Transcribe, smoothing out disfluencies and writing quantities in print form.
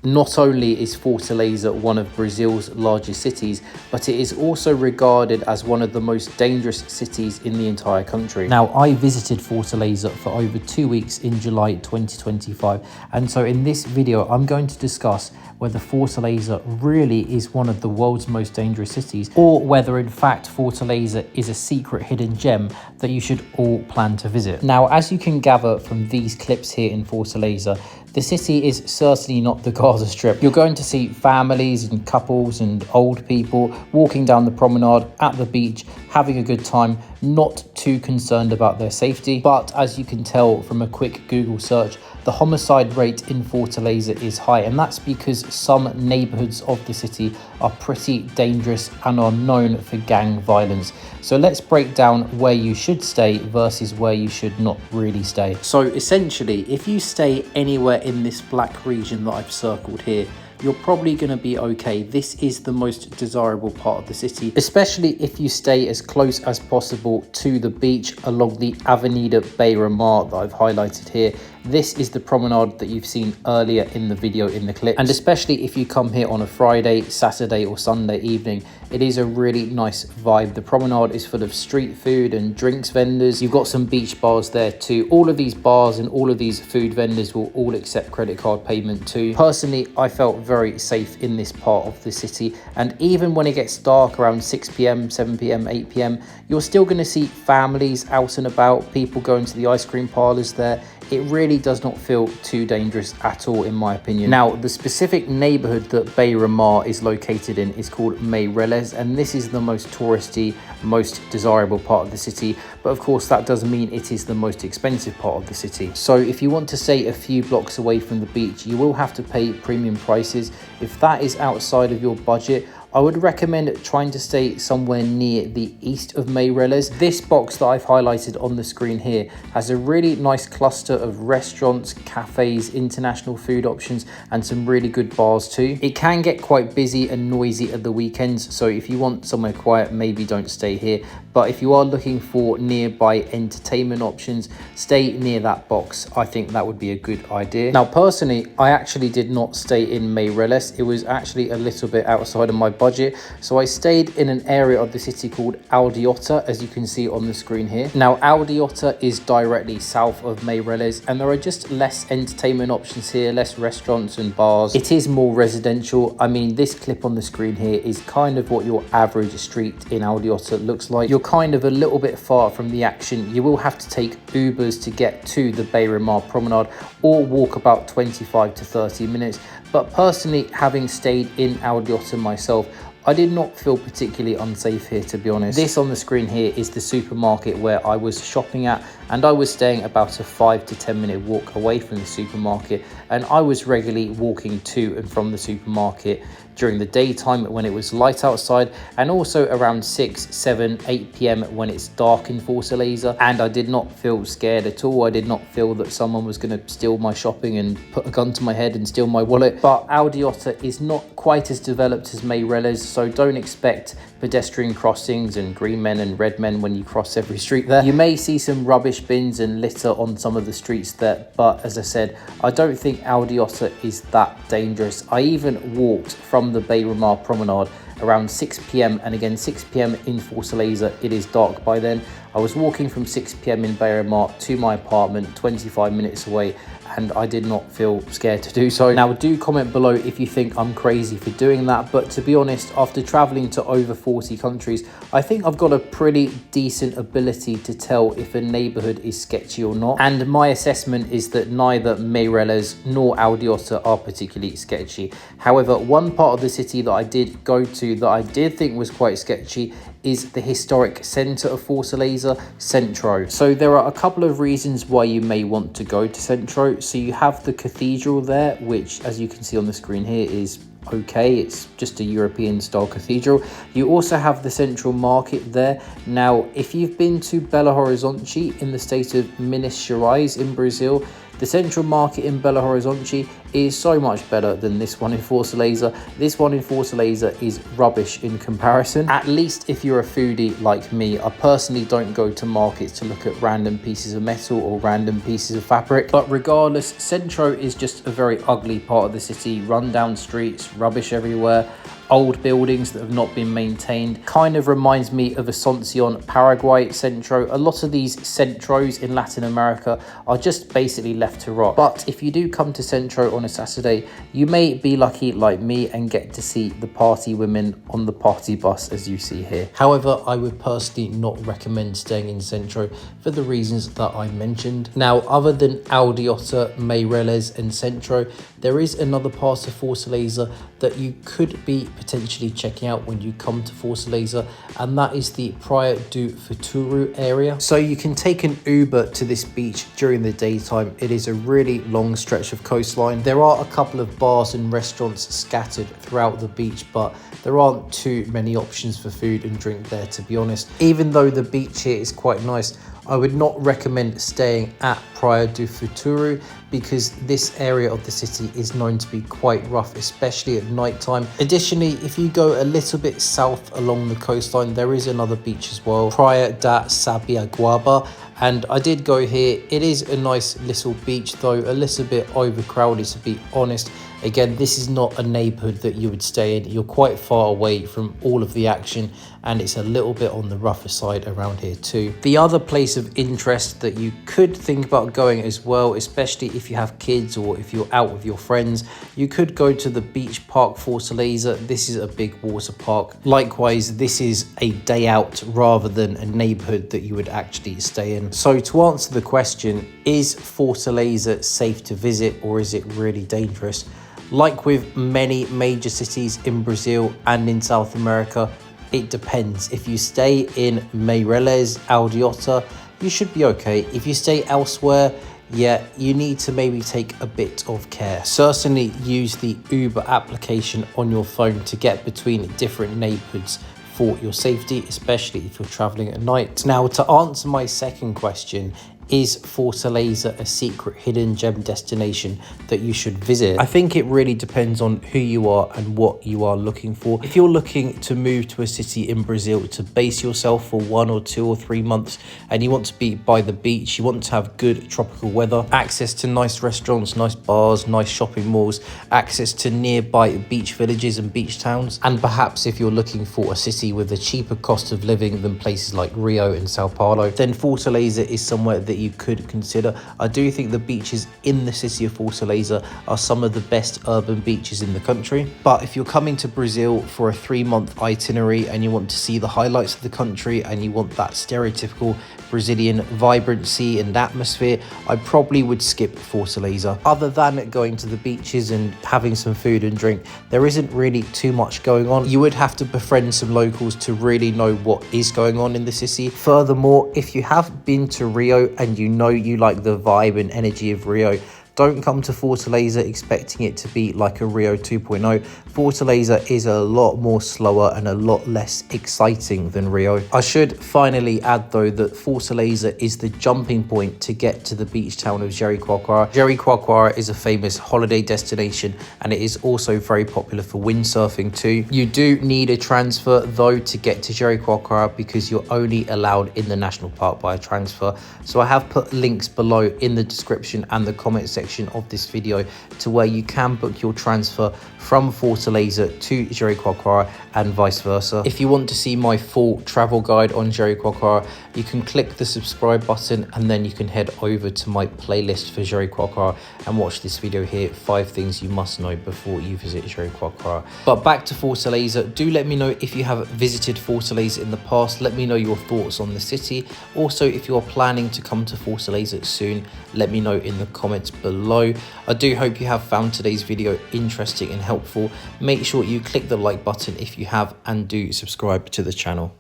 Not only is Fortaleza one of Brazil's largest cities, but it is also regarded as one of the most dangerous cities in the entire country. Now, I visited Fortaleza for over 2 weeks in July 2025, and so in this video I'm going to discuss whether Fortaleza really is one of the world's most dangerous cities, or whether in fact Fortaleza is a secret hidden gem that you should all plan to visit. Now, as you can gather from these clips here in Fortaleza, the city is certainly not the Gaza Strip. You're going to see families and couples and old people walking down the promenade at the beach, having a good time, not too concerned about their safety. But as you can tell from a quick Google search, the homicide rate in Fortaleza is high, and that's because some neighborhoods of the city are pretty dangerous and are known for gang violence. So let's break down where you should stay versus where you should not really stay. So essentially, if you stay anywhere in this black region that I've circled here, you're probably going to be okay. This is the most desirable part of the city, especially if you stay as close as possible to the beach along the Avenida Beira-Mar that I've highlighted here. This is the promenade that you've seen earlier in the video in the clip. And especially if you come here on a Friday, Saturday or Sunday evening, it is a really nice vibe. The promenade is full of street food and drinks vendors. You've got some beach bars there too. All of these bars and all of these food vendors will all accept credit card payment too. Personally, I felt very safe in this part of the city. And even when it gets dark around 6 p.m, 7 p.m, 8 p.m, you're still going to see families out and about, people going to the ice cream parlors there. It really does not feel too dangerous at all, in my opinion. Now, the specific neighborhood that Beira-Mar is located in is called Meireles, and this is the most touristy, most desirable part of the city. But of course, that does mean it is the most expensive part of the city. So if you want to stay a few blocks away from the beach, you will have to pay premium prices. If that is outside of your budget, I would recommend trying to stay somewhere near the east of Meireles. This box that I've highlighted on the screen here has a really nice cluster of restaurants, cafes, international food options, and some really good bars too. It can get quite busy and noisy at the weekends, so if you want somewhere quiet, maybe don't stay here. But if you are looking for nearby entertainment options, stay near that box. I think that would be a good idea. Now, personally, I actually did not stay in Meireles. It was actually a little bit outside of my budget. So I stayed in an area of the city called Aldeota, as you can see on the screen here. Now, Aldeota is directly south of Meireles, and there are just less entertainment options here, less restaurants and bars. It is more residential. I mean, this clip on the screen here is kind of what your average street in Aldeota looks like. You're kind of a little bit far from the action. You will have to take Ubers to get to the Beira-Mar promenade, or walk about 25 to 30 minutes. But personally, having stayed in Aldeota myself, I did not feel particularly unsafe here, to be honest. This on the screen here is the supermarket where I was shopping at, and I was staying about a 5 to 10 minute walk away from the supermarket, and I was regularly walking to and from the supermarket during the daytime when it was light outside, and also around 6, 7, 8 p.m. when it's dark in Fortaleza, and I did not feel scared at all. I did not feel that someone was going to steal my shopping and put a gun to my head and steal my wallet. But Aldeota is not quite as developed as Meireles, so don't expect pedestrian crossings and green men and red men when you cross every street there. You may see some rubbish bins and litter on some of the streets there, but as I said, I don't think Aldeota is that dangerous. I even walked from the Beira-Mar promenade around 6 p.m, and again 6 p.m. in Fortaleza, it is dark by then. I was walking from 6 p.m. in Beira-Mar to my apartment, 25 minutes away, and I did not feel scared to do so. Now, do comment below if you think I'm crazy for doing that, but to be honest, after traveling to over 40 countries, I think I've got a pretty decent ability to tell if a neighborhood is sketchy or not. And my assessment is that neither Meireles nor Aldeota are particularly sketchy. However, one part of the city that I did go to that I did think was quite sketchy is the historic centre of Fortaleza, Centro. So there are a couple of reasons why you may want to go to Centro. So you have the cathedral there, which, as you can see on the screen here, is okay. It's just a European style cathedral. You also have the central market there. Now, if you've been to Belo Horizonte in the state of Minas Gerais in Brazil, The central market in Belo Horizonte is so much better than this one in Fortaleza. This one in Fortaleza is rubbish in comparison, at least if you're a foodie like me. I personally don't go to markets to look at random pieces of metal or random pieces of fabric, but regardless, Centro is just a very ugly part of the city. Rundown streets, rubbish everywhere, old buildings that have not been maintained. Kind of reminds me of Asuncion, Paraguay Centro. A lot of these Centros in Latin America are just basically left to rot. But if you do come to Centro on a Saturday, you may be lucky like me and get to see the party women on the party bus, as you see here. However, I would personally not recommend staying in Centro for the reasons that I mentioned. Now, other than Aldeota, Meireles and Centro, there is another part of Fortaleza that you could be potentially checking out when you come to Fortaleza, and that is the Praia do Futuro area. So you can take an Uber to this beach during the daytime. It is a really long stretch of coastline. There are a couple of bars and restaurants scattered throughout the beach, but there aren't too many options for food and drink there, to be honest. Even though the beach here is quite nice, I would not recommend staying at Praia do Futuro because this area of the city is known to be quite rough, especially at night time. Additionally, if you go a little bit south along the coastline, there is another beach as well, Praia da Sabiaguaba, and I did go here. It is a nice little beach, though a little bit overcrowded, to be honest. Again, this is not a neighborhood that you would stay in. You're quite far away from all of the action, and it's a little bit on the rougher side around here too. The other place of interest that you could think about going as well, especially if you have kids or if you're out with your friends, you could go to the beach park Fortaleza. This is a big water park. Likewise, this is a day out rather than a neighborhood that you would actually stay in. So to answer the question, is Fortaleza safe to visit or is it really dangerous? Like with many major cities in Brazil and in South America, it depends. If you stay in Meireles, Aldeota, you should be okay. If you stay elsewhere, yeah, you need to maybe take a bit of care. Certainly use the Uber application on your phone to get between different neighborhoods for your safety, especially if you're traveling at night. Now, to answer my second question, is Fortaleza a secret hidden gem destination that you should visit? I think it really depends on who you are and what you are looking for. If you're looking to move to a city in Brazil to base yourself for 1 or 2 or 3 months and you want to be by the beach, you want to have good tropical weather, access to nice restaurants, nice bars, nice shopping malls, access to nearby beach villages and beach towns, and perhaps if you're looking for a city with a cheaper cost of living than places like Rio and Sao Paulo, then Fortaleza is somewhere that you could consider. I do think the beaches in the city of Fortaleza are some of the best urban beaches in the country. But if you're coming to Brazil for a 3-month itinerary and you want to see the highlights of the country and you want that stereotypical Brazilian vibrancy and atmosphere, I probably would skip Fortaleza. Other than going to the beaches and having some food and drink, there isn't really too much going on. You would have to befriend some locals to really know what is going on in the city. Furthermore, if you have been to Rio and you know you like the vibe and energy of Rio, don't come to Fortaleza expecting it to be like a Rio 2.0. Fortaleza is a lot more slower and a lot less exciting than Rio. I should finally add though that Fortaleza is the jumping point to get to the beach town of Jericoacoara. Jericoacoara is a famous holiday destination and it is also very popular for windsurfing too. You do need a transfer though to get to Jericoacoara because you're only allowed in the national park by a transfer. So I have put links below in the description and the comment section of this video to where you can book your transfer from Fortaleza to Jericoacoara and vice versa. If you want to see my full travel guide on Jericoacoara, you can click the subscribe button and then you can head over to my playlist for Jericoacoara and watch this video here, 5 things you must know before you visit Jericoacoara. But back to Fortaleza, do let me know if you have visited Fortaleza in the past. Let me know your thoughts on the city. Also, if you're planning to come to Fortaleza soon, let me know in the comments below. I do hope you have found today's video interesting and helpful. Make sure you click the like button if you have and do subscribe to the channel.